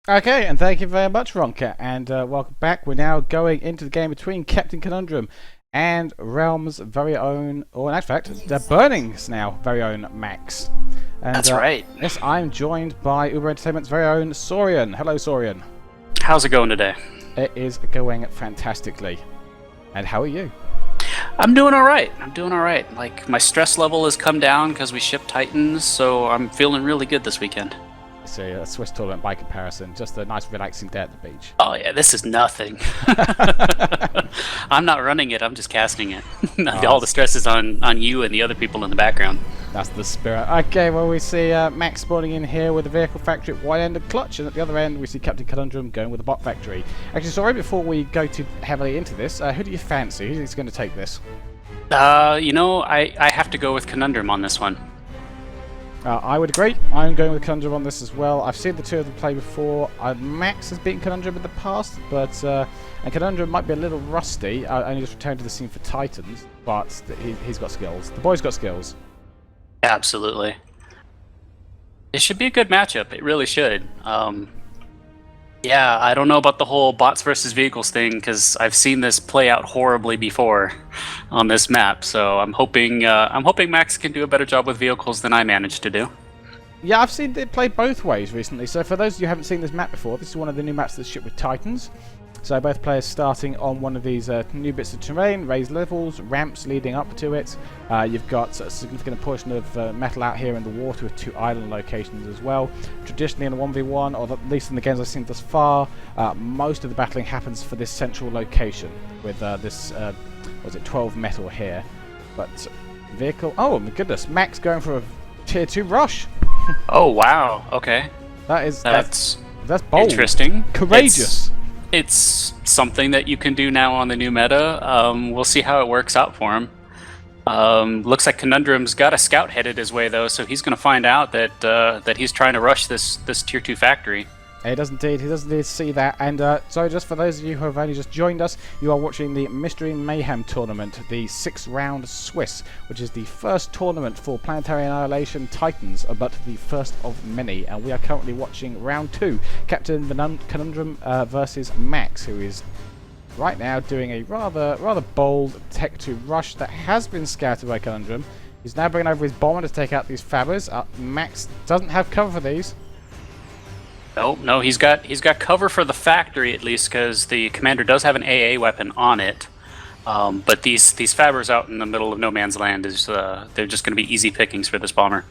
Okay, and thank you very much, Ronka, and welcome back. We're now going into the game between Captain Conundrum and Realm's very own, or in fact, the Burning's now very own Max. And, That's right. Yes, I'm joined by Uber Entertainment's very own Saurian. Hello, Saurian. How's it going today? It is going fantastically. And how are you? I'm doing all right. Like, my stress level has come down because we shipped Titans, so I'm feeling really good this weekend. It's a Swiss tournament by comparison. Just a nice relaxing day at the beach. Oh yeah, this is nothing. I'm not running it, I'm just casting it. All the stress is on you and the other people in the background. That's the spirit. Okay, well, we see Max spawning in here with the vehicle factory at one end of Clutch, and at the other end we see Captain Conundrum going with the bot factory. Actually, sorry, before we go too heavily into this, who do you fancy? Who do you think is going to take this? I have to go with Conundrum on this one. I would agree. I'm going with Conundrum on this as well. I've seen the two of them play before. Max has beaten Conundrum in the past, but and Conundrum might be a little rusty. Only just returned to the scene for Titans, but he's got skills. The boy's got skills. Absolutely. It should be a good matchup. It really should. Yeah, I don't know about the whole bots versus vehicles thing because I've seen this play out horribly before on this map. So I'm hoping Max can do a better job with vehicles than I managed to do. Yeah, I've seen it play both ways recently. So for those of you who haven't seen this map before, this is one of the new maps that's shipped with Titans. So both players starting on one of these new bits of terrain, raised levels, ramps leading up to it. You've got a significant portion of metal out here in the water with two island locations as well. Traditionally in a 1v1, or at least in the games I've seen thus far, most of the battling happens for this central location with this, 12 metal here. But vehicle, oh my goodness, Max going for a tier 2 rush. Oh wow, okay. That's bold. Interesting. Courageous. It's something that you can do now on the new meta. We'll see how it works out for him. Looks like Conundrum's got a scout headed his way though, so he's going to find out that he's trying to rush this tier 2 factory. He does indeed see that. And so just for those of you who have only just joined us, you are watching the Mystery Mayhem tournament, the 6-round Swiss, which is the first tournament for Planetary Annihilation Titans, but the first of many. And we are currently watching round 2, Captain Conundrum versus Max, who is right now doing a rather bold Tech 2 rush that has been scouted by Conundrum. He's now bringing over his bomber to take out these fabbers. Max doesn't have cover for these. No, he's got cover for the factory at least because the commander does have an AA weapon on it. But these fabbers out in the middle of no man's land they're just going to be easy pickings for this bomber.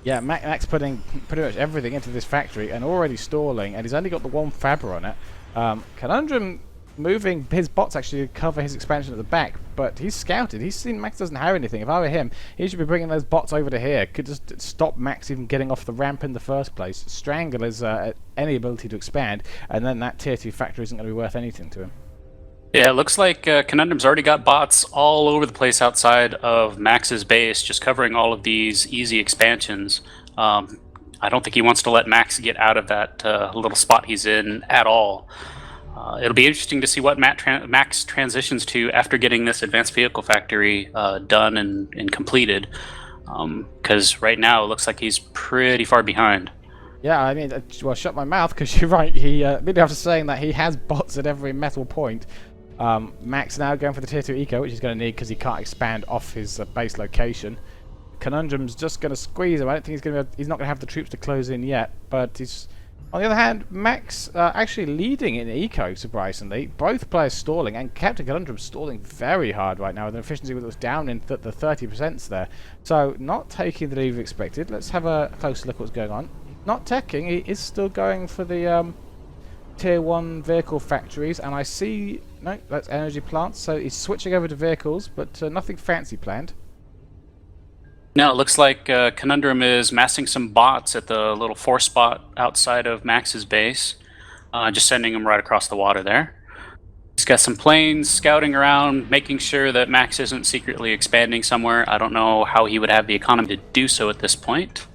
Yeah, Max putting pretty much everything into this factory and already stalling, and he's only got the one fabber on it. Conundrum moving his bots actually to cover his expansion at the back, but he's scouted. He's seen Max doesn't have anything. If I were him, he should be bringing those bots over to here. Could just stop Max even getting off the ramp in the first place. Strangle his any ability to expand, and then that tier 2 factory isn't going to be worth anything to him. Yeah, it looks like Conundrum's already got bots all over the place outside of Max's base, just covering all of these easy expansions. I don't think he wants to let Max get out of that little spot he's in at all. It'll be interesting to see what Max transitions to after getting this advanced vehicle factory done and completed. Because right now it looks like he's pretty far behind. Yeah, I mean, well, shut my mouth, because you're right. He, maybe after saying that he has bots at every metal point. Max now going for the tier 2 eco, which he's going to need because he can't expand off his base location. Conundrum's just going to squeeze him. I don't think he's not going to have the troops to close in yet, but he's... On the other hand, Max actually leading in eco, surprisingly. Both players stalling, and Captain Conundrum stalling very hard right now with an efficiency that was down in the 30% there. So, not taking the lead we expected. Let's have a closer look at what's going on. Not teching, he is still going for the tier 1 vehicle factories, and I see... No, that's energy plants, so he's switching over to vehicles, but nothing fancy planned. No, it looks like Conundrum is massing some bots at the little 4 spot outside of Max's base. Just sending them right across the water there. He's got some planes scouting around, making sure that Max isn't secretly expanding somewhere. I don't know how he would have the economy to do so at this point.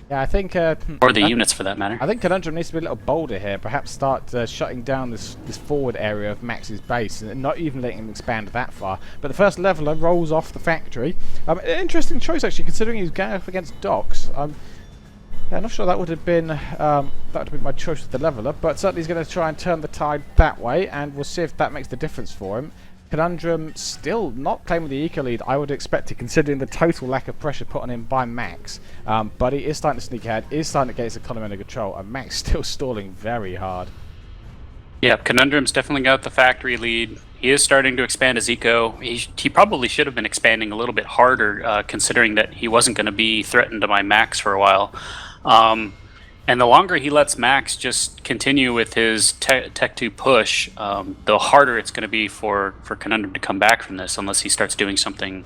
Yeah, I think... or the units, for that matter. I think Conundrum needs to be a little bolder here. Perhaps start shutting down this forward area of Max's base and not even letting him expand that far. But the first leveler rolls off the factory. Interesting choice, actually, considering he's going up against Docs. Yeah, I'm not sure that would have been my choice with the leveler, but certainly he's going to try and turn the tide that way, and we'll see if that makes the difference for him. Conundrum still not claiming the eco lead, I would expect it, considering the total lack of pressure put on him by Max. But he is starting to sneak ahead, is starting to get his economy under control, and Max still stalling very hard. Yeah, Conundrum's definitely got the factory lead. He is starting to expand his eco. He probably should have been expanding a little bit harder, considering that he wasn't going to be threatened by Max for a while. And the longer he lets Max just continue with his Tech 2 push, the harder it's going to be for Conundrum to come back from this, unless he starts doing something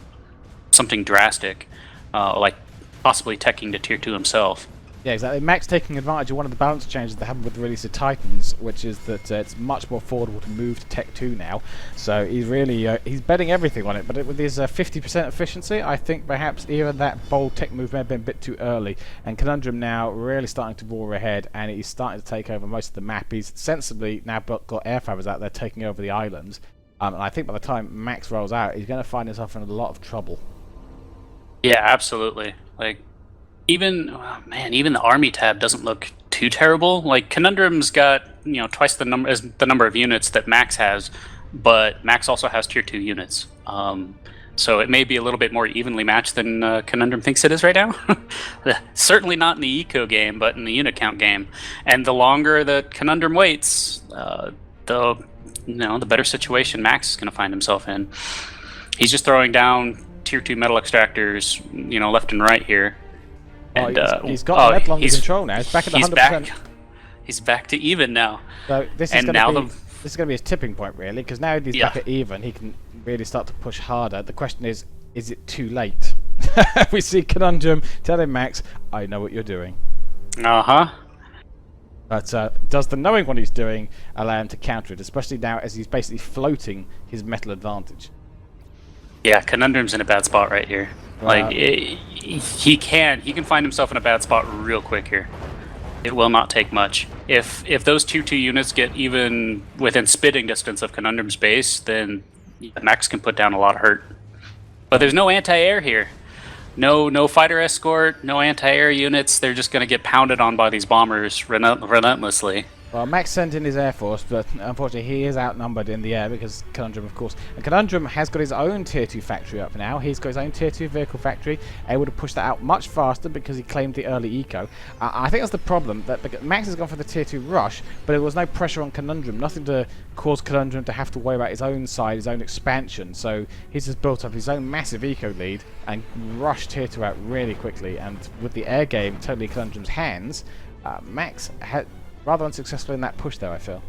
drastic, like possibly teching to Tier 2 himself. Yeah, exactly. Max taking advantage of one of the balance changes that happened with the release of Titans, which is that it's much more affordable to move to Tech 2 now. So he's really he's betting everything on it. But with his 50% efficiency, I think perhaps even that bold tech move may have been a bit too early. And Conundrum now really starting to roar ahead, and he's starting to take over most of the map. He's sensibly now got air fabbers out there taking over the islands. And I think by the time Max rolls out, he's going to find himself in a lot of trouble. Yeah, absolutely. Like, even the army tab doesn't look too terrible. Like, Conundrum's got, twice the number of units that Max has, but Max also has Tier 2 units. So it may be a little bit more evenly matched than Conundrum thinks it is right now. Certainly not in the eco game, but in the unit count game. And the longer that Conundrum waits, the better situation Max is going to find himself in. He's just throwing down Tier 2 metal extractors, left and right here. And he's got the metal under control now. He's back at 100%. He's back to even now. So this is going to be his tipping point, really, because now he's back at even. He can really start to push harder. The question is it too late? We see Conundrum telling Max, "I know what you're doing." But does the knowing what he's doing allow him to counter it, especially now as he's basically floating his metal advantage? Yeah, Conundrum's in a bad spot right here. Like, he can find himself in a bad spot real quick here. It will not take much. If those Tier 2 units get even within spitting distance of Conundrum's base, then Max can put down a lot of hurt. But there's no anti-air here. No fighter escort, no anti-air units. They're just going to get pounded on by these bombers relentlessly. Well, Max sent in his air force, but unfortunately he is outnumbered in the air because Conundrum, of course. And Conundrum has got his own Tier 2 factory up now. He's got his own Tier 2 vehicle factory, able to push that out much faster because he claimed the early eco. I think that's the problem, that Max has gone for the Tier 2 rush, but there was no pressure on Conundrum, nothing to cause Conundrum to have to worry about his own side, his own expansion. So he's just built up his own massive eco lead and rushed Tier 2 out really quickly. And with the air game totally in Conundrum's hands, Max had rather unsuccessful in that push, though, I feel.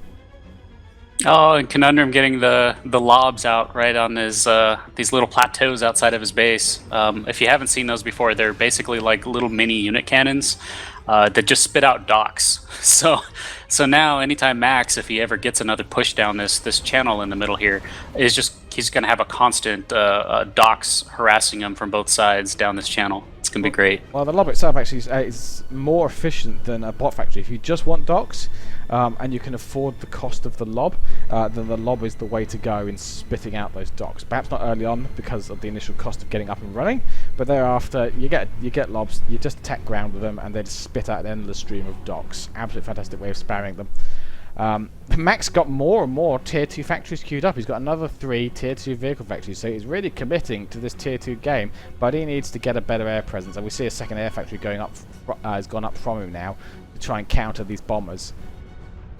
Oh, and Conundrum getting the lobs out right on his these little plateaus outside of his base. If you haven't seen those before, they're basically like little mini unit cannons that just spit out docks. So now, anytime Max, if he ever gets another push down this channel in the middle here, he's going to have a constant docks harassing him from both sides down this channel. It's going to be great. Well, the lob itself actually is more efficient than a bot factory. If you just want docks and you can afford the cost of the lob, then the lob is the way to go in spitting out those docks. Perhaps not early on because of the initial cost of getting up and running, but thereafter you get lobs, you just attack ground with them and they just spit out an endless stream of docks. Absolutely fantastic way of sparing them. Max got more and more Tier 2 factories queued up. He's got another 3 Tier 2 vehicle factories, so he's really committing to this Tier 2 game, but he needs to get a better air presence, and we see a second air factory going up, has gone up from him now to try and counter these bombers.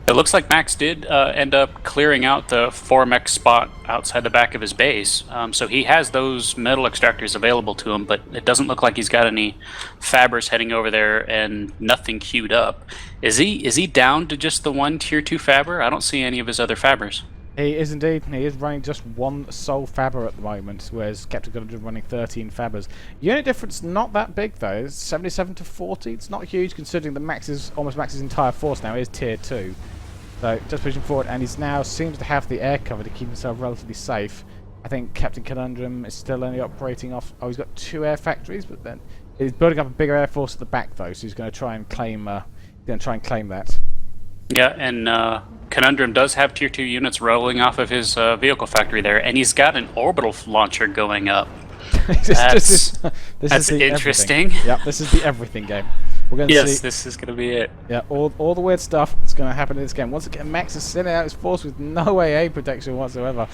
It looks like Max did end up clearing out the 4MX spot outside the back of his base, so he has those metal extractors available to him, but it doesn't look like he's got any fabbers heading over there and nothing queued up. Is he down to just the one Tier 2 fabber? I don't see any of his other fabbers. He is indeed. He is running just one sole fabber at the moment, whereas Captain Conundrum running 13 fabbers. Unit difference not that big though. It's 77 to 40. It's not huge considering that almost Max's entire force now is Tier 2. So just pushing forward, and he now seems to have the air cover to keep himself relatively safe. I think Captain Conundrum is still only operating off. Oh, he's got 2 air factories, but then he's building up a bigger air force at the back though, so he's going to try and claim. That. Yeah, and Conundrum does have Tier 2 units rolling off of his vehicle factory there, and he's got an orbital launcher going up. That's interesting. Yep, this is the everything game. We're going to Yes, see, this is going to be it. yeah, all the weird stuff that's going to happen in this game. Once again, Max is sending out his force with no AA protection whatsoever.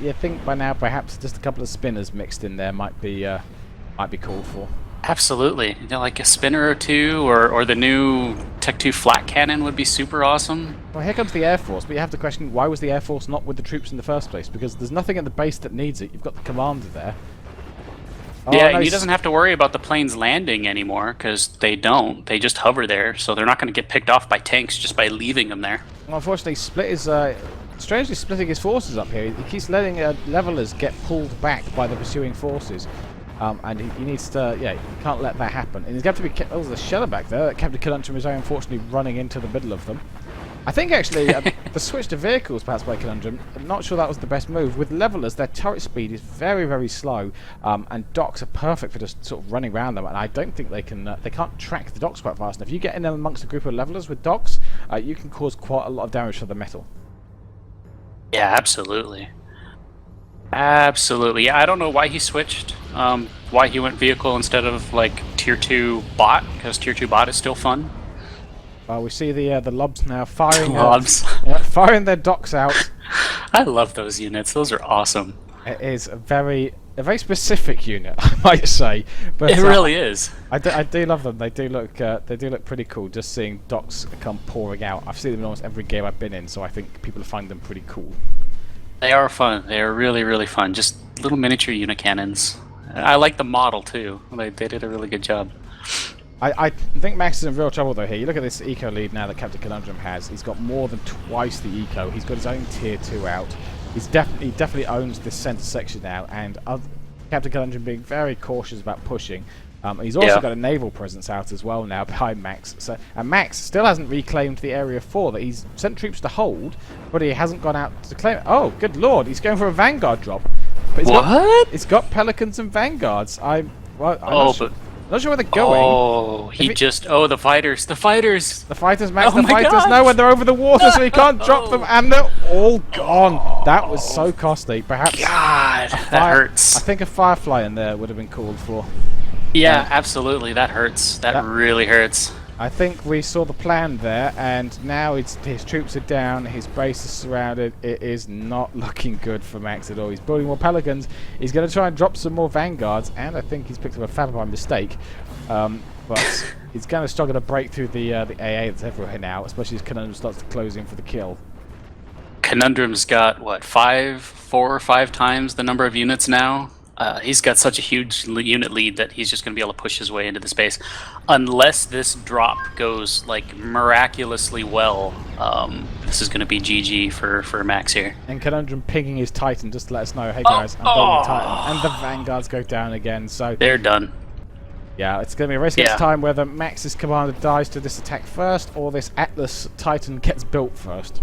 You think by now perhaps just a couple of spinners mixed in there might be called for. Absolutely. Like a spinner or two, or the new Tech 2 flat cannon would be super awesome. Well, here comes the Air Force, but you have to question, why was the Air Force not with the troops in the first place? Because there's nothing at the base that needs it. You've got the commander there. Yeah, no, and he doesn't have to worry about the planes landing anymore, because they don't. They just hover there, so they're not going to get picked off by tanks just by leaving them there. Well, unfortunately, Split is strangely splitting his forces up here. He keeps letting levelers get pulled back by the pursuing forces. And he needs to, he can't let that happen. And he's going to be, oh, there's a sheller back there. Captain Conundrum is unfortunately running into the middle of them. I think actually the switch to vehicles perhaps by Conundrum, I'm not sure that was the best move. With levelers, their turret speed is very, very slow, and docks are perfect for just sort of running around them. And I don't think they can't track the docks quite fast enough. If you get in amongst a group of levelers with docks, you can cause quite a lot of damage to the metal. Yeah, absolutely. Absolutely. Yeah, I don't know why he switched. Why he went vehicle instead of like tier 2 bot, because tier 2 bot is still fun. We see the Lobs now firing firing their docks out. I love those units. Those are awesome. It is a very specific unit, I might say. But it really is. I do love them. They do look pretty cool. Just seeing docks come pouring out. I've seen them in almost every game I've been in, so I think people find them pretty cool. They are fun. They are really, really fun. Just little miniature unit cannons. I like the model too. They did a really good job. I think Max is in real trouble though here. You look at this eco lead now that Captain Conundrum has. He's got more than twice the eco. He's got his own tier 2 out. He definitely owns this center section now, and Captain Conundrum being very cautious about pushing. He's also got a naval presence out as well now behind Max. And Max still hasn't reclaimed the Area 4 that he's sent troops to hold, but he hasn't gone out to claim it. Oh, good lord, he's going for a Vanguard drop. But it's got Pelicans and Vanguards. I'm not sure where they're going. Oh, the fighters. The fighters! The fighters, Max, the fighters know when they're over the water, so he can't drop them, and they're all gone. That was so costly. Perhaps God, that hurts. I think a Firefly in there would have been called for. Yeah, absolutely. That hurts. That really hurts. I think we saw the plan there, and now his troops are down, his base is surrounded. It is not looking good for Max at all. He's building more Pelicans. He's going to try and drop some more Vanguards, and I think he's picked up a Fab by mistake. But he's going to struggle to break through the AA that's everywhere now, especially as Conundrum starts to close in for the kill. Conundrum's got, what, 4 or 5 times the number of units now? He's got such a huge unit lead that he's just going to be able to push his way into the space. Unless this drop goes, like, miraculously well, this is going to be GG for Max here. And Conundrum pinging his Titan just to let us know, hey guys, I'm building Titan. And the Vanguards go down again, so... They're done. Yeah, it's going to be a race against time whether Max's commander dies to this attack first, or this Atlas Titan gets built first.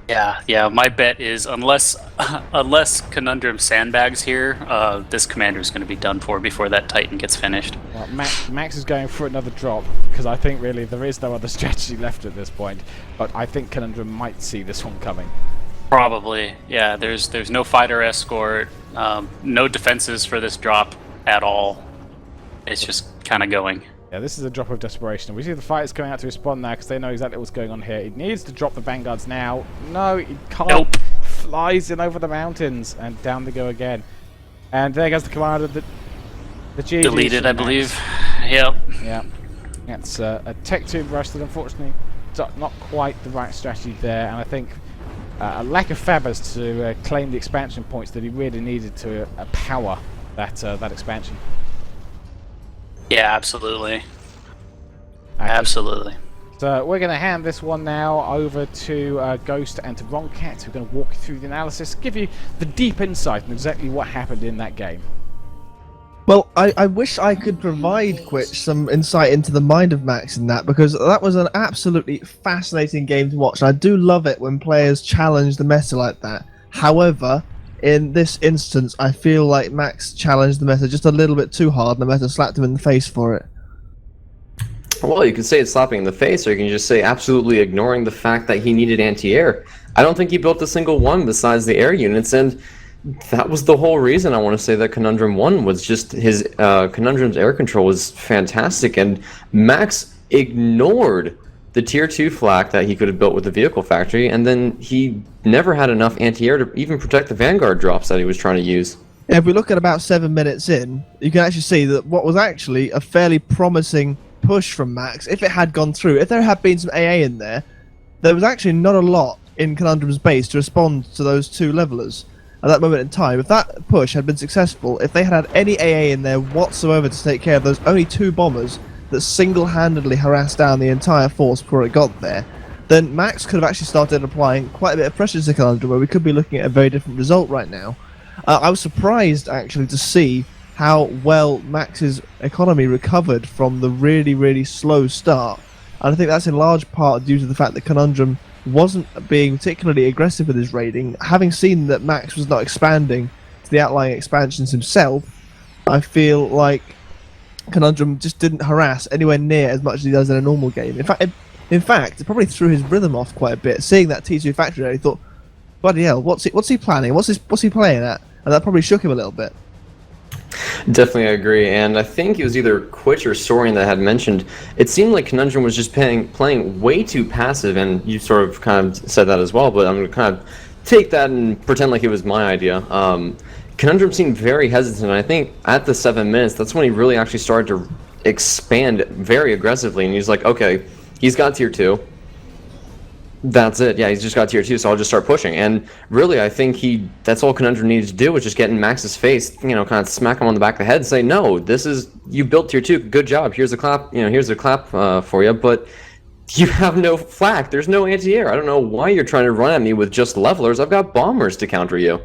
Yeah, my bet is unless Conundrum sandbags here, this commander is going to be done for before that Titan gets finished. Well, Max is going for another drop, because I think really there is no other strategy left at this point, but I think Conundrum might see this one coming. Probably, yeah, there's no fighter escort, no defenses for this drop at all. It's just kind of going. Yeah, this is a drop of desperation. We see the fighters coming out to respond now because they know exactly what's going on here. He needs to drop the Vanguards now. No, he can't. Nope. Flies in over the mountains, and down they go again. And there goes the commander. The GG deleted, I believe. Yep. Yeah. That's a Tech 2 rush that unfortunately not quite the right strategy there, and I think a lack of Fabbers to claim the expansion points that he really needed to power that expansion. Yeah, absolutely. Absolutely. So we're going to hand this one now over to Ghost and to Roncat, who are going to walk you through the analysis, give you the deep insight on exactly what happened in that game. Well, I wish I could provide Quitch some insight into the mind of Max in that, because that was an absolutely fascinating game to watch. I do love it when players challenge the meta like that. However, in this instance, I feel like Max challenged the meta just a little bit too hard, and the meta slapped him in the face for it. Well, you can say it's slapping in the face, or you can just say absolutely ignoring the fact that he needed anti-air. I don't think he built a single one besides the air units, and that was the whole reason I want to say that Conundrum won, was just his Conundrum's air control was fantastic, and Max ignored the tier 2 flak that he could have built with the vehicle factory, and then he never had enough anti-air to even protect the Vanguard drops that he was trying to use. Yeah, if we look at about 7 minutes in, you can actually see that what was actually a fairly promising push from Max, if it had gone through, if there had been some AA in there, there was actually not a lot in Conundrum's base to respond to those two levelers at that moment in time. If that push had been successful, if they had any AA in there whatsoever to take care of those only 2 bombers that single-handedly harassed down the entire force before it got there, then Max could have actually started applying quite a bit of pressure to Conundrum, where we could be looking at a very different result right now. I was surprised actually to see how well Max's economy recovered from the really, really slow start, and I think that's in large part due to the fact that Conundrum wasn't being particularly aggressive with his raiding. Having seen that Max was not expanding to the outlying expansions himself, I feel like Conundrum just didn't harass anywhere near as much as he does in a normal game. In fact, it probably threw his rhythm off quite a bit. Seeing that T2 factory there, he thought, bloody hell, what's he planning? What's he playing at? And that probably shook him a little bit. Definitely agree, and I think it was either Quitch or Saurian that had mentioned, it seemed like Conundrum was just playing way too passive, and you sort of kind of said that as well, but I'm going to kind of take that and pretend like it was my idea. Conundrum seemed very hesitant, and I think at the 7 minutes, that's when he really actually started to expand very aggressively, and he's like, okay, he's got tier 2. That's it. Yeah, he's just got tier 2, so I'll just start pushing. And really, I think that's all Conundrum needed to do, was just get in Max's face, kind of smack him on the back of the head and say, no, you built tier 2, good job, here's a clap, here's a clap for you, but you have no flak, there's no anti-air. I don't know why you're trying to run at me with just levelers. I've got bombers to counter you.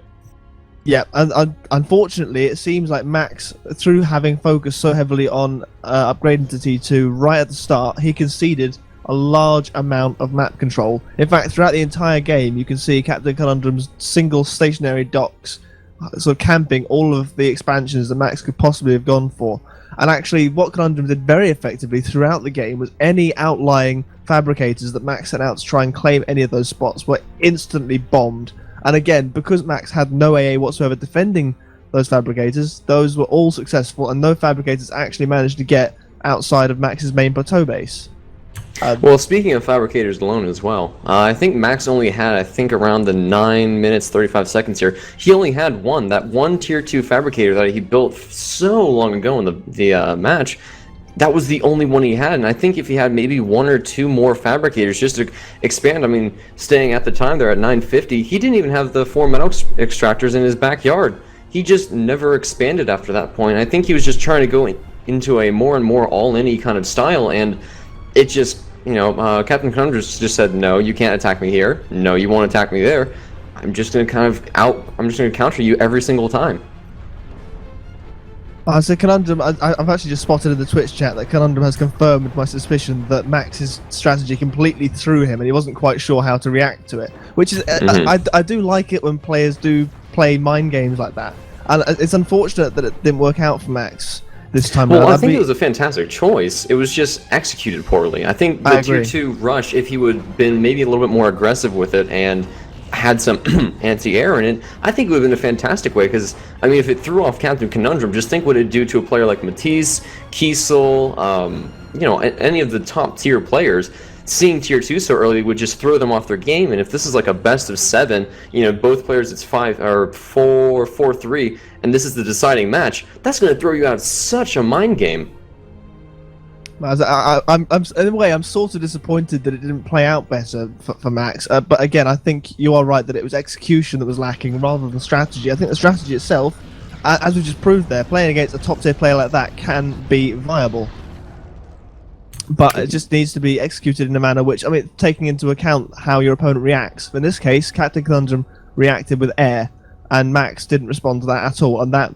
Yeah, and unfortunately, it seems like Max, through having focused so heavily on upgrading to T2 right at the start, he conceded a large amount of map control. In fact, throughout the entire game, you can see Captain Conundrum's single stationary docks sort of camping all of the expansions that Max could possibly have gone for. And actually, what Conundrum did very effectively throughout the game was any outlying fabricators that Max sent out to try and claim any of those spots were instantly bombed. And again, because Max had no AA whatsoever defending those fabricators, those were all successful, and no fabricators actually managed to get outside of Max's main plateau base. Well, speaking of fabricators alone as well, I think Max only had, around the 9 minutes 35 seconds here, he only had that one tier 2 fabricator that he built so long ago in the match. That was the only one he had, and I think if he had maybe 1 or 2 more fabricators just to expand, staying at the time there at 950, he didn't even have the 4 metal extractors in his backyard. He just never expanded after that point. I think he was just trying to go into a more and more all-in-y kind of style, and it just, Captain Conundrum just said, no, you can't attack me here. No, you won't attack me there. I'm just going to counter you every single time. So Conundrum, I've actually just spotted in the Twitch chat that Conundrum has confirmed my suspicion that Max's strategy completely threw him and he wasn't quite sure how to react to it. Which is, I do like it when players do play mind games like that. And it's unfortunate that it didn't work out for Max this time around. Well, I think it was a fantastic choice. It was just executed poorly. I think the tier 2 rush, if he would have been maybe a little bit more aggressive with it and had some anti-air in it, I think it would have been a fantastic way, because, if it threw off Captain Conundrum, just think what it'd do to a player like Matisse, Kiesel, any of the top tier players. Seeing tier 2 so early would just throw them off their game, and if this is like a best of 7, both players it's 5 or 4-3, and this is the deciding match, that's going to throw you out of such a mind game. I'm in a way, I'm sort of disappointed that it didn't play out better for Max. But again, I think you are right that it was execution that was lacking rather than strategy. I think the strategy itself, as we just proved there, playing against a top tier player like that can be viable. But it just needs to be executed in a manner which, taking into account how your opponent reacts. In this case, Captain Conundrum reacted with air, and Max didn't respond to that at all, and that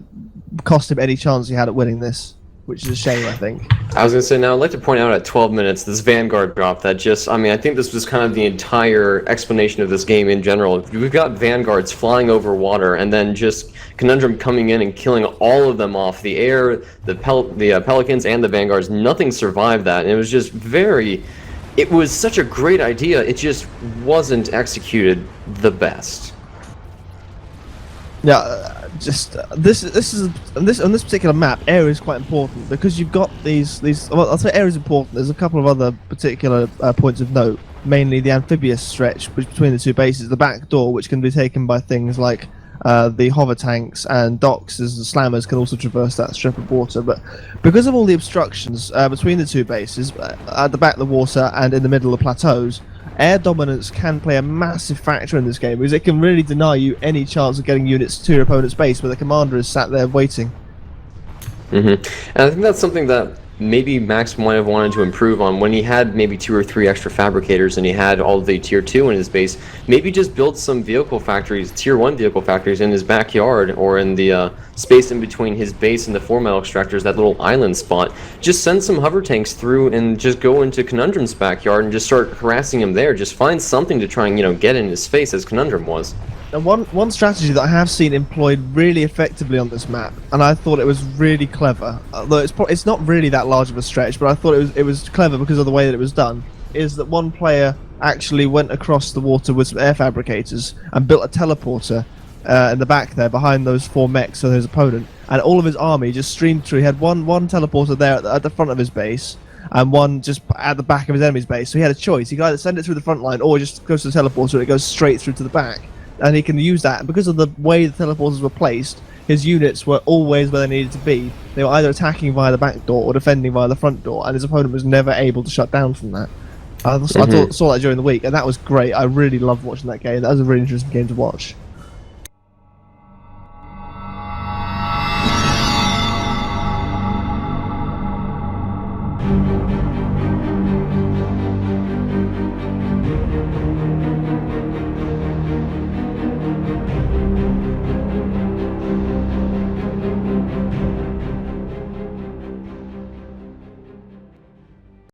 cost him any chance he had at winning this, which is a shame, I think. I was going to say, now I'd like to point out at 12 minutes, this Vanguard drop that just, I think this was kind of the entire explanation of this game in general. We've got Vanguards flying over water, and then just Conundrum coming in and killing all of them off the air, the Pelicans and the Vanguards. Nothing survived that, and it was just it was such a great idea, it just wasn't executed the best. Yeah, on this particular map, area is quite important because you've got these. Well, I'll say area is important. There's a couple of other particular points of note, mainly the amphibious stretch between the two bases, the back door, which can be taken by things like the hover tanks and docks, as the slammers can also traverse that strip of water. But because of all the obstructions between the two bases, at the back of the water and in the middle of the plateaus, air dominance can play a massive factor in this game because it can really deny you any chance of getting units to your opponent's base where the commander is sat there waiting. And I think that's something that maybe Max might have wanted to improve on when he had maybe 2 or 3 extra fabricators and he had all the tier 2 in his base. Maybe just build some vehicle factories, tier 1 vehicle factories in his backyard or in the space in between his base and the 4 metal extractors, that little island spot. Just send some hover tanks through and just go into Conundrum's backyard and just start harassing him there. Just find something to try and, get in his face as Conundrum was. And one strategy that I have seen employed really effectively on this map, and I thought it was really clever, although it's not really that large of a stretch, but I thought it was clever because of the way that it was done, is that one player actually went across the water with some air fabricators and built a teleporter in the back there behind those 4 mechs of his opponent, and all of his army just streamed through. He had one teleporter there at the front of his base, and one just at the back of his enemy's base, so he had a choice. He could either send it through the front line or just goes to the teleporter and it goes straight through to the back. And he can use that, and because of the way the teleporters were placed, his units were always where they needed to be. They were either attacking via the back door or defending via the front door, and his opponent was never able to shut down from that. I saw that during the week, and that was great. I really loved watching that game. That was a really interesting game to watch.